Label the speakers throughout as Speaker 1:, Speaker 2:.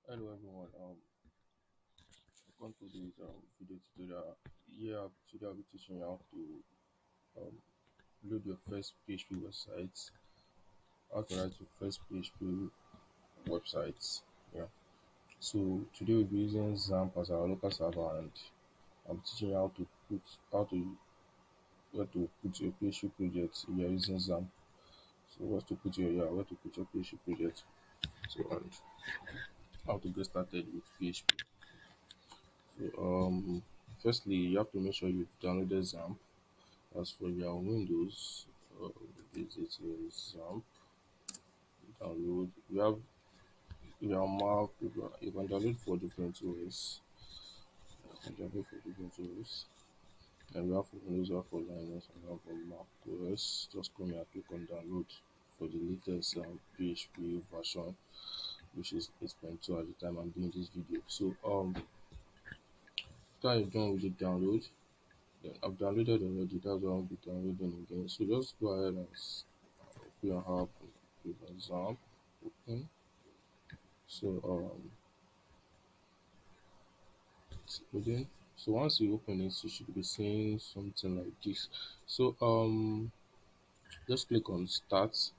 Speaker 1: Hello everyone, welcome to this video tutorial. Here today I'll be teaching you how to um, load your first PHP website, how to write your first PHP website. Yeah. So today we'll be using XAMPP as our local server, and I'm teaching you where to put your PHP project if you're using XAMPP. So where to put your PHP project. So and how to get started with PHP. So firstly you have to make sure you've downloaded XAMPP. As for your Windows, visit XAMPP, download. Your Mac, you can download for different OS. You can download for different OS. And we have for Windows, we have for Linux, and we have for Mac OS. Just come here and click on download for the latest PHP version, which is 8.2 at the time I'm doing this video. So after you're done with the download, then I've downloaded already. That's what I'll be downloading again. So just go ahead and open your app, click on XAMPP, open. So it's loading. So once you open it, you should be seeing something like this. So just click on start.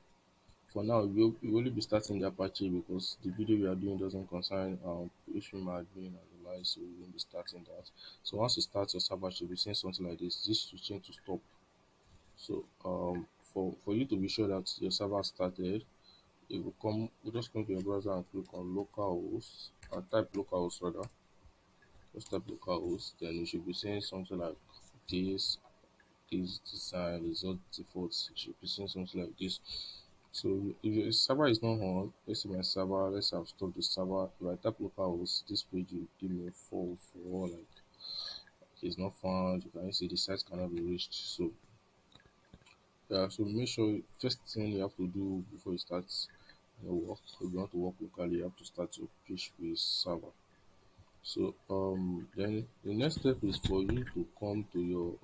Speaker 1: For now, you only be starting the Apache because the video we are doing doesn't concern PHP admin and the like, so we won't be starting that. So once you start your server, you should be seeing something like this. This should change to stop. So for you to be sure that your server started, it will come. You just come to your browser and click on localhost, type localhost rather. Just type localhost, then you should be seeing something like this. This design is not default. You should be seeing something like this. So if your server is not on, let's say my server, let's have stopped the server. If I type localhost, this page will give me a 404, like it's not found. You can see the site cannot be reached. So yeah, so make sure first thing you have to do before you start your work, if you want to work locally, you have to start your PHP server. So then the next step is for you to come to your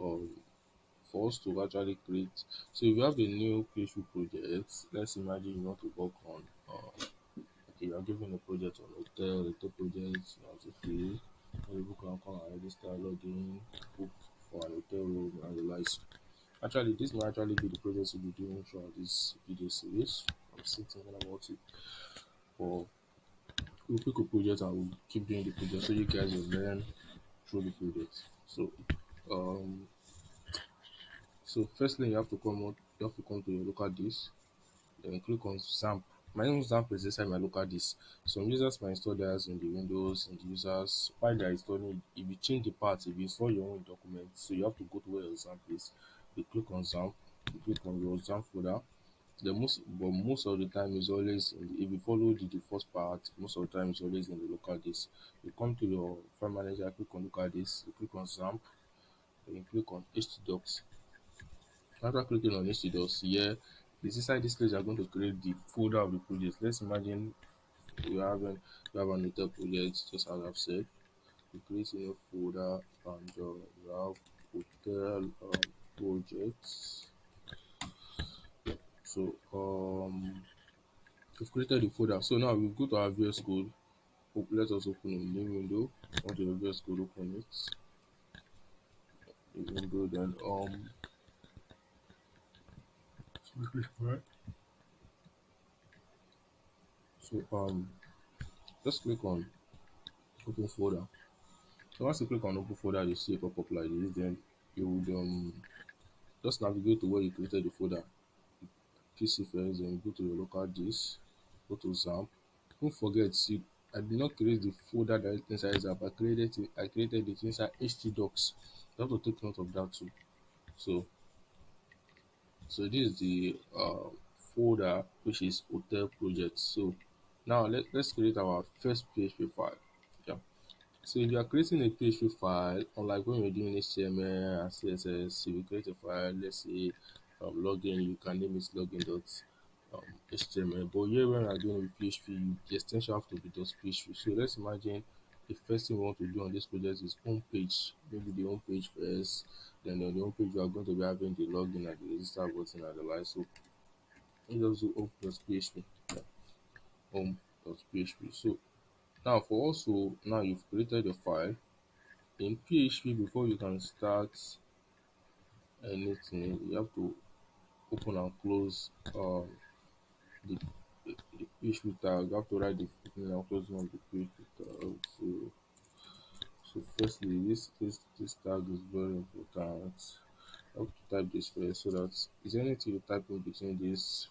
Speaker 1: for us to actually create. So if you have a new PHP project, let's imagine you want to work on okay, you are given a project on hotel project, you have to create. People can come and register, log in, book for an hotel room and the likes. Actually, this might actually be the project we'll be doing throughout this video series. I'm still thinking about it. But we'll pick a project and we'll keep doing the project so you guys will learn through the project. Um so firstly you have to come to your local disk, then click on XAMPP. My own XAMPP is inside my local disk. Some users might install theirs in the Windows and the users while they're installing it, if you change the path, if you install your own document, so you have to go to where your XAMPP is. You click on XAMPP, you click on your XAMPP folder. Most of the time is always in the, if you follow the default path, most of the time it's always in the local disk. You come to your file manager, click on local disk, you click on XAMPP, then you click on htdocs. After clicking on htdocs here, it's inside this place you are going to create the folder of the project. Let's imagine you have an hotel project, just as I've said. You create a new folder and you have hotel projects. So we've created the folder. So now we go to our VS Code. Let us open a new window. On the VS Code, open it. The window, then so we click right. So just click on open folder. So once you click on open folder, you see a pop-up like this. Then you would just navigate to where you created the folder. PC first, then go to your local disk, go to XAMPP. Don't forget, see, I did not create the folder directly inside XAMPP. I created it inside htdocs. You have to take note of that too. So this is the folder which is hotel project. So now let's create our first PHP file. Yeah. So if you are creating a PHP file, unlike when you're doing HTML and CSS, if you create a file, let's say login, you can name it login.html. But here when we are doing with PHP, the extension have to be .php. So let's imagine the first thing we want to do on this project is home page. Maybe the home page first, then on the home page we are going to be having the login and the register button and the like. So let's just do home.php. Yeah, home.php. So Now for also now you've created a file in PHP. Before you can start anything, you have to open and close the, the PHP tag. You have to write the opening and closing of the PHP tag. So firstly, this tag is very important. I have to type this first so that is anything you type in between this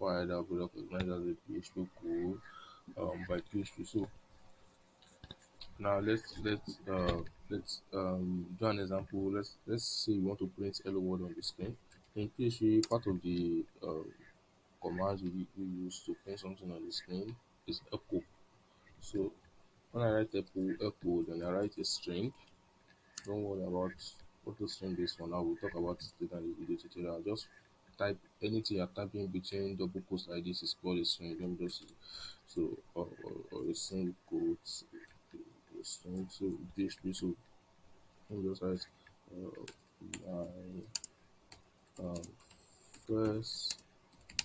Speaker 1: file that will be recognized as a PHP code by PHP. So now let's do an example. Let's say you want to print hello world on the screen. In PHP, part of the commands we use to print something on the screen is echo. So when I write echo, then I write a string. Don't worry about what the string is for now. We'll talk about it later in the video tutorial. Just type anything you're typing between double quotes like this is called a string. Let me just so or a single quote a string. So PHP. So let me just write my um, first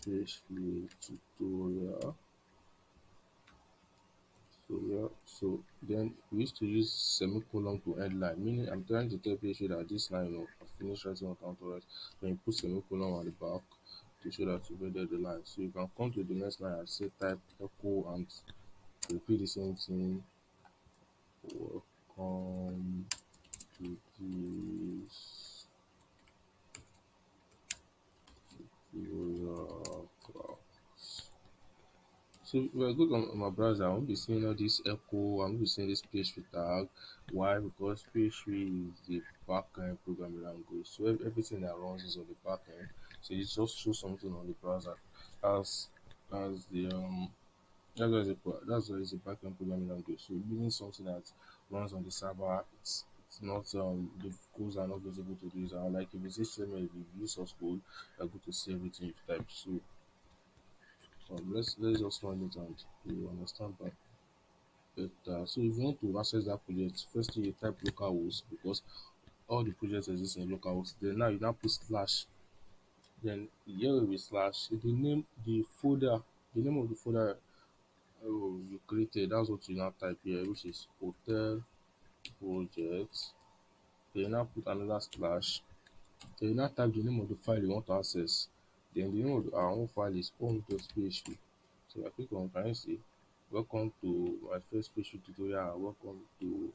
Speaker 1: PHP tutorial. So yeah, so then we used to use semicolon to end line, meaning I'm trying to tell PHP that this line, I finished writing what I want to write. Then you put semicolon on the back to show that you ended the line. So you can come to the next line and say type echo and repeat the same thing. Welcome to this tutorial class. So we're good on my browser. I won't be seeing all this echo. I won't be seeing this PHP tag. Why? Because PHP is the backend programming language. So everything that runs is on the backend. So it just shows something on the browser. As as the that's why it's a backend programming language. So using something that runs on the server, it's not the codes are not visible to the user. Like if it's HTML, if you use source code, you're going to see everything you've typed. So let's just run it and you understand that better. So if you want to access that project, firstly you type localhost because all the projects exist in localhost. Then now you now put slash. Then here will be slash. The name of the folder you created. That's what you now type here, which is hotel project. Then you now put another slash. Then you now type the name of the file you want to access. Then the name of our own file is home.php. So I click on, can you see? Welcome to my first PHP tutorial. Welcome to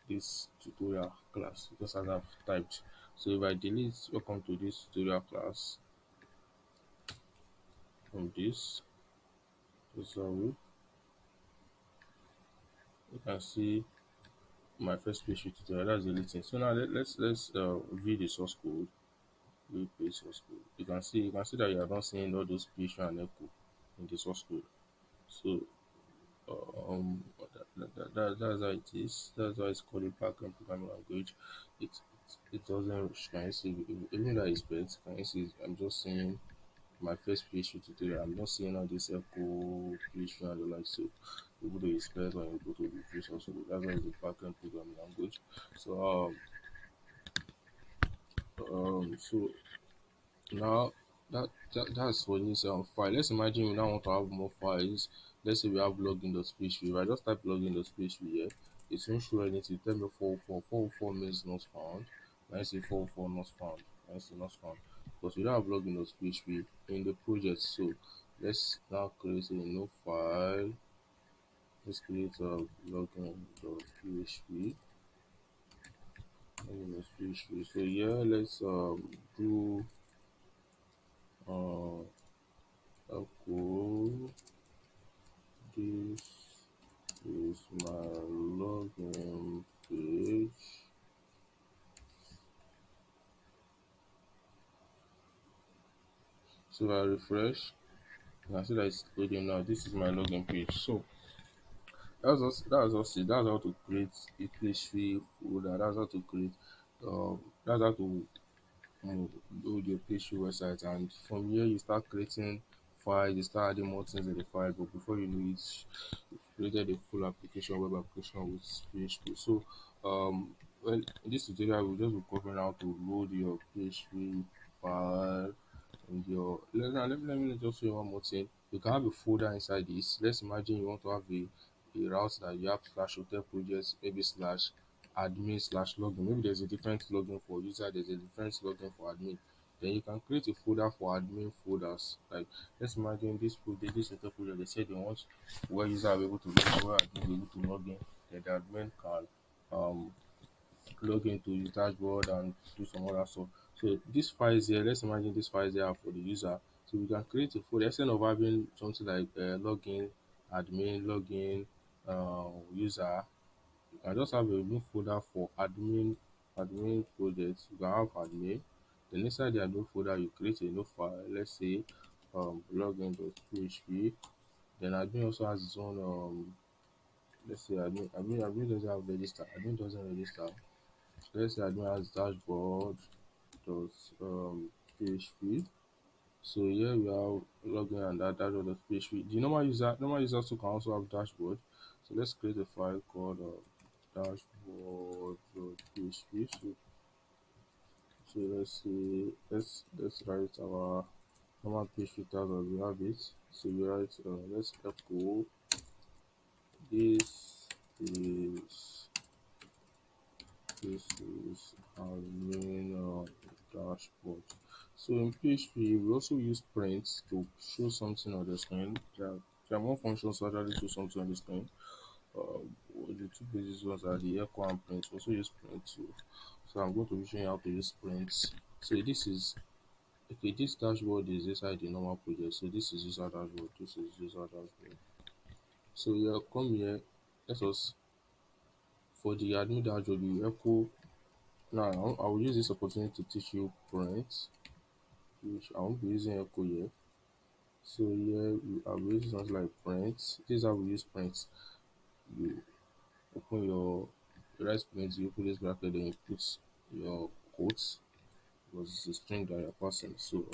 Speaker 1: this tutorial class, just as I've typed. So if I delete welcome to this tutorial class from this way, you can see my first PHP tutorial. That's deleting. So now let's view the source code. View page source code. You can see that you are not seeing all those PHP and echo in the source code. So that's how it is. That's why it's called a backend programming language. It doesn't, can you see, even though I expect, can you see, I'm just saying my first PHP tutorial. I'm not seeing all this echo PHP and the like. So you go to expect when you go to the free source code. That's why it's a backend programming language. So so now that's for this file. Let's imagine we now want to have more files. Let's say we have login.php. If I just type login.php here, it won't show anything. Tell me 404 means not found. When I say 404 not found, when I say not found, because we don't have login.php in the project. So let's now create a new file. Let's create a login.php. Login.php. So yeah, let's do uh echo. This is my login page. So if I refresh, you can see that it's loading now. This is my login page. So that's how to create a PHP folder. That's how to create that's how to build your PHP website, and from here you start creating files, you start adding more things in the file, but before you know it, you've created a full application, web application with PHP. So well, in this tutorial we'll just be covering how to load your PHP file and your let me just show you one more thing. You can have a folder inside this. Let's imagine you want to have a route that you have slash hotel projects, maybe slash admin slash login. Maybe there's a different login for user, there's a different login for admin. Then you can create a folder for admin folders. Like let's imagine this project, this hotel project, they say they want where user are able to log in, where admin will be able to log in. Then the admin can um log into the dashboard and do some other stuff. So this files here, let's imagine this files here are for the user. So we can create a folder instead of having something like login, admin, login, user. You can just have a new folder for admin projects. You can have admin. Then inside the admin folder, you create a new file. Let's say login.php. Then admin also has its own let's say admin doesn't have register. Admin doesn't register. Let's say admin has dashboard dot php. So here we have login and that dashboard dot php. The normal user also can also have dashboard. So let's create a file called dashboard dot php. So let's see, let's write our normal PHP tag as we have it. So we write let's echo this is this is our main dashboard. So in PHP, we also use print to show something on the screen. There are more functions to actually show something on the screen. The two basic ones are the echo and print. We also use print too. So I'm going to be showing you how to use print. So this is okay. This dashboard is inside the normal project. So this is user dashboard. This is user dashboard. So you come here. Let us for the admin dashboard. You echo. Now I will use this opportunity to teach you print, which I won't be using echo here. So here I'll be using something like print. This is how we use print. You open your right print, you open this bracket, then you put your quotes because it's a string that you're passing. So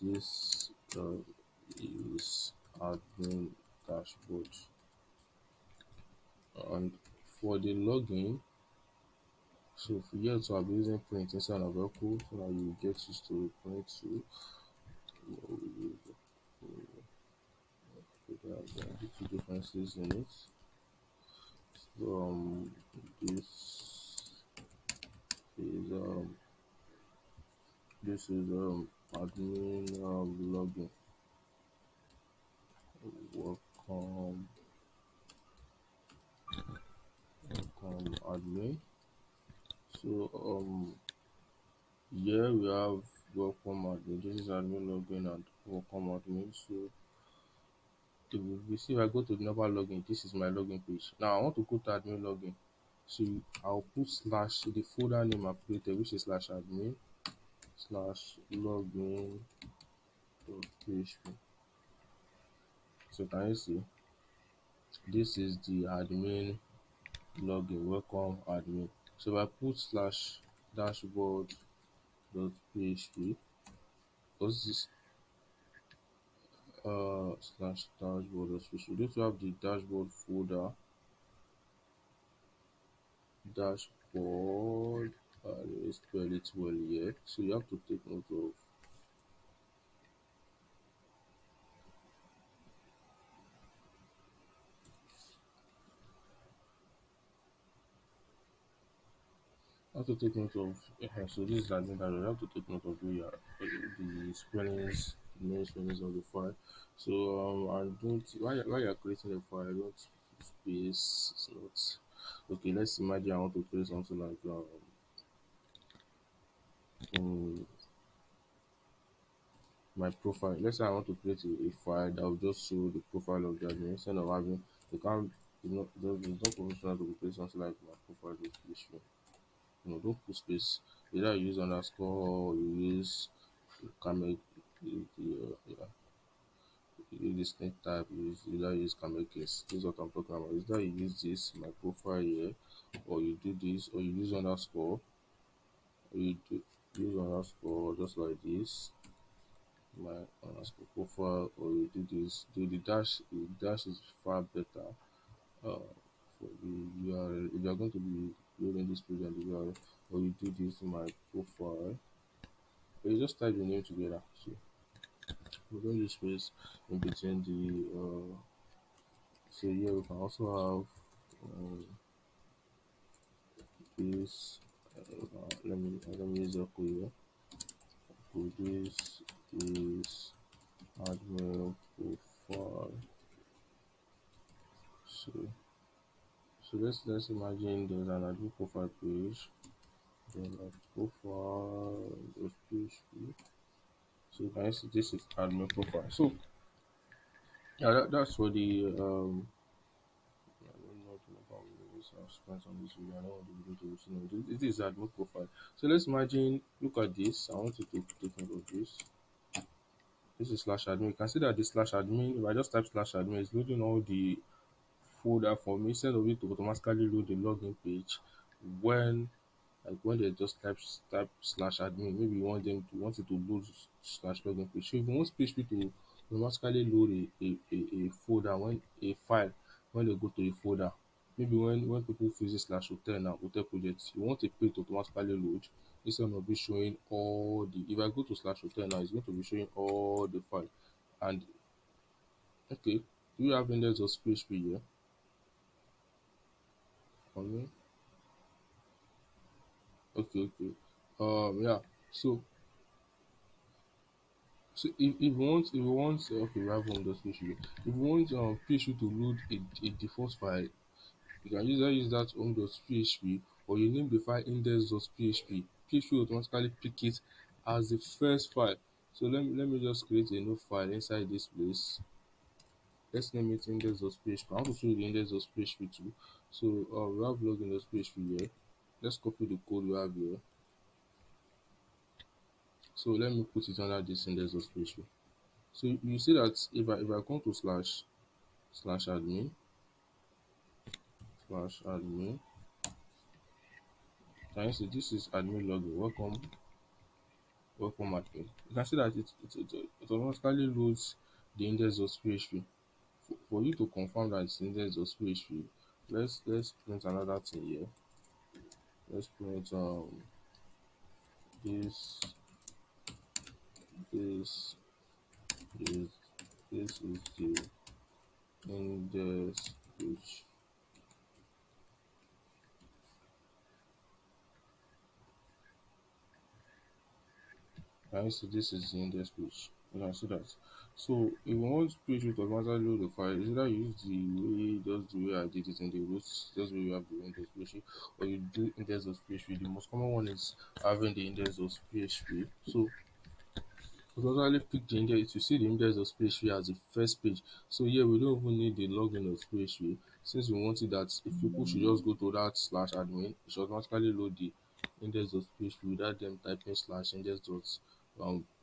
Speaker 1: this is admin dashboard, and for the login. So for here to I'll be using print instead of echo so that you get used to print too. There are two differences in it. So this is admin login. Welcome, welcome admin. So here we have welcome admin. This is admin login and welcome admin. So we see if I go to the normal login, this is my login page. Now I want to go to admin login. So I'll put slash the folder name I've created, which is slash admin slash login dot php. So can you see this is the admin login, welcome admin. So if I put slash dashboard dot php, what's this slash dashboard dot php? We need to have the dashboard folder, dashboard. Let me spell it well here. So you have to take note of. Have to take note of so this is admin dashboard. You have to take note of where you are, the spellings, the main spellings of the file. So and don't while you're creating the file, don't put space. It's not okay. Let's imagine I want to create something like in my profile. Let's say I want to create a file that will just show the profile of the admin instead of having you can't it's not professional to create something like my profile with PHP. Don't put space. Either you use underscore or you use you can make yeah, you use this snake type, you use either use can make case. This is what I'm talking about. Either you use this my profile here, or you do this, or you use underscore, or you do use underscore just like this. My underscore profile, or you do this, do the dash. The dash is far better for the URL. If you are going to be loading this page on the URL, or you do this my profile, or you just type the name together. So we don't use space in between the So here we can also have this. Let me use a code here. So this is admin profile. So let's imagine there's an admin profile page. Then a profile of PHP. So you can see this is admin profile. So yeah, that's for the I don't know anything about this. I've spent on this video. I don't want the video to know. This is admin profile. So let's imagine, look at this. I want you to take note of this. This is slash admin. You can see that the slash admin, if I just type slash admin, it's loading all the folder for me instead of it to automatically load the login page when when they just type slash admin. Maybe you want it to load slash login page. So if you want PHP to automatically load a folder, when a file, when they go to a folder, maybe when people visit slash hotel now, hotel projects, you want a page to automatically load instead of be showing all the, if I go to slash hotel now, it's going to be showing all the file. And okay, do you have index of PHP here for me? Okay. Yeah. So if you want okay, we have one just PHP. If you want PHP to load a default file, you can either use that home.php or you name the file index.php. PHP will automatically pick it as the first file. So let me just create a new file inside this place. Let's name it index.php. I want to show you the index.php too. So we have login.php here. Let's copy the code we have here. So let me put it under this index.php. So you see that if I come to slash admin, can you see this is admin login. Welcome admin. You can see that it automatically loads the index.php. For you to confirm that it's index.php, let's print another thing here. Let's print this this is this is the index page. Can you see this is the index page? You can see that. So if you want page to automatically load the file, is either you use the way I did it in the roots, just where you have the index PHP, or you do index of PHP. The most common one is having the index of PHP. So we totally pick the index. You see the index of PHP as the first page. So here we don't even need the login of PHP, since we wanted that if people should just go to that slash admin, it should automatically load the index of PHP without them typing slash index dot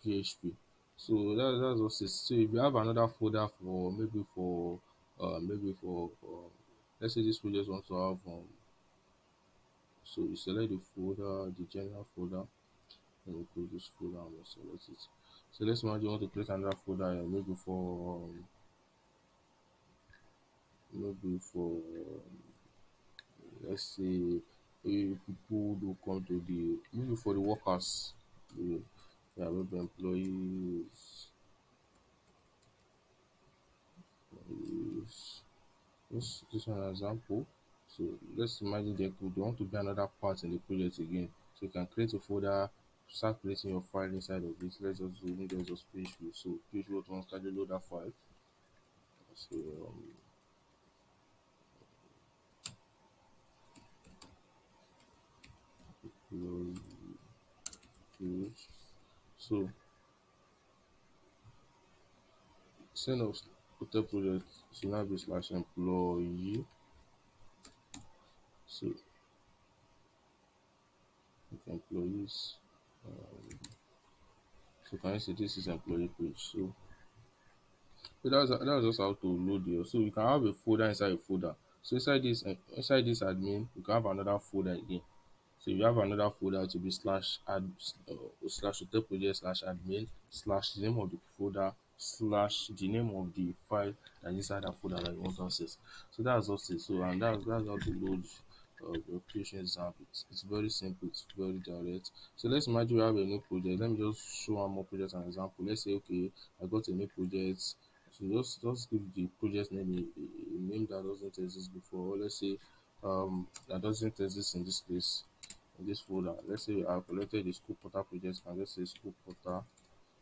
Speaker 1: PHP. So that's what it is. So if you have another folder for maybe for let's say this project wants to have so you select the folder, the general folder. Let me close this folder and select it. So let's imagine you want to create another folder here, maybe for let's say people do come to the, maybe for the workers, the web employees. Is this one an example? So let's imagine they want to be another part in the project again. So you can create a folder, start creating your file inside of this. Let's just do index of PHP. So PHP will automatically load that file. So load page. So send of hotel project should now be slash employee. So with employees. So can you see this is employee page? So that's just how to load it. So you can have a folder inside a folder. So inside this admin, you can have another folder again. So you have another folder to be slash hotel project slash admin slash the name of the folder slash the name of the file that is inside that folder that you want to access. So that's just it. So and that's how to load your creation example. It's very simple, it's very direct. So let's imagine we have a new project. Let me just show one more project an example. Let's say okay, I got a new project. So just give the project name a name that that doesn't exist before, or let's say that doesn't exist in this place, in this folder. Let's say I collected the school portal project, and let's say school portal.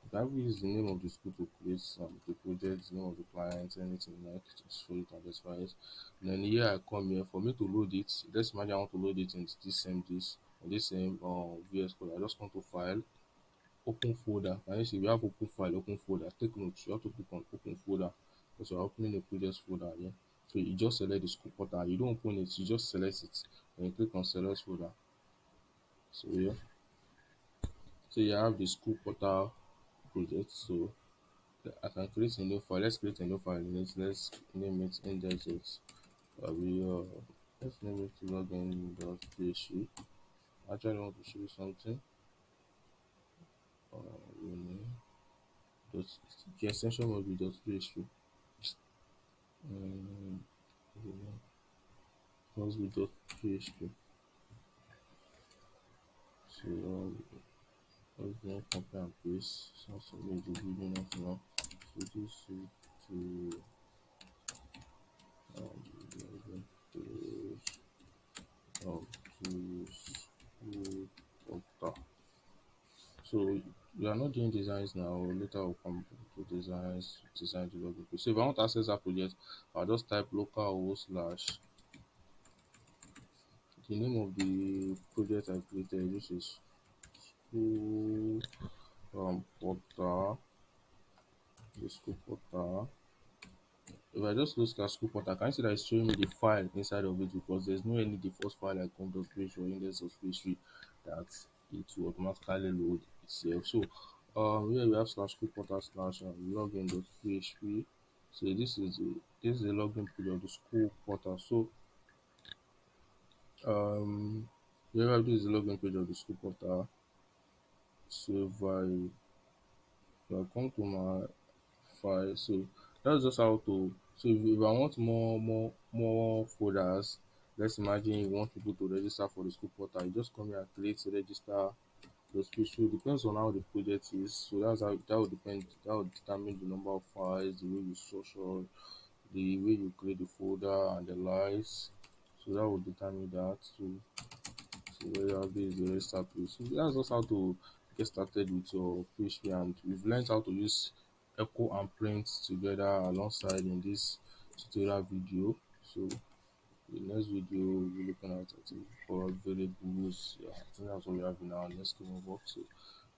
Speaker 1: You can even use the name of the school to create the project, the name of the client, anything like just show it and identify it. And then here I come here for me to load it. Let's imagine I want to load it in this same VS Code. I just come to file, open folder. And you see we have open file, open folder. Take note, you have to click on open folder because you're opening a project folder here. So you just select the school portal. You don't open it, you just select it. And you click on select folder. So yeah. So you have the school portal project. So I can create a new file. Let's create a new file in it. Let's name it index. Let's name it login.php. Actually, I want to show you something. We name dot, the extension will be .php. Um, must be .php. So let's then copy and paste. So submit the video not now. So this is to login page to school portal. So we are not doing designs now. Later we'll come to design the login page. So if I want to access that project, I'll just type localhost slash the name of the project I created, which is school portal. The school portal. If I just look at school portal, can you see that it's showing me the file inside of it because there's no any default file like com.php or index.php that it will automatically load itself. So here we have slash school portal slash login.php. So this is the login page of the school portal. So here this is the login page of the school portal. So if I come to my file, so that's just how to. So if I want more folders, let's imagine you want people to register for the school portal, you just come here and create register those page. So it depends on how the project is. So that's how that will determine the number of files, the way you structure, the way you create the folder and the likes. So that will determine that. So where you have this the register page. So that's just how to get started with your PHP, and we've learned how to use echo and print together alongside in this tutorial video. So the next video we'll be looking at for variables. Yeah, I think that's what we have in our next schema box. So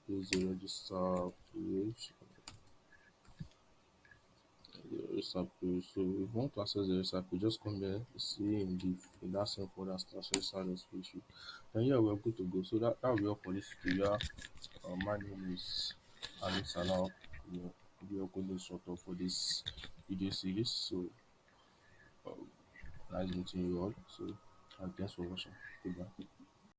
Speaker 1: this is the register page. The register page. So if you want to access the register page, just come here, see in that same folder slash register.php. Then here we're good to go. So that will be all for this tutorial. My name is Alex Salah, your code instructor for this video series. So nice meeting you all. So and thanks for watching. Goodbye.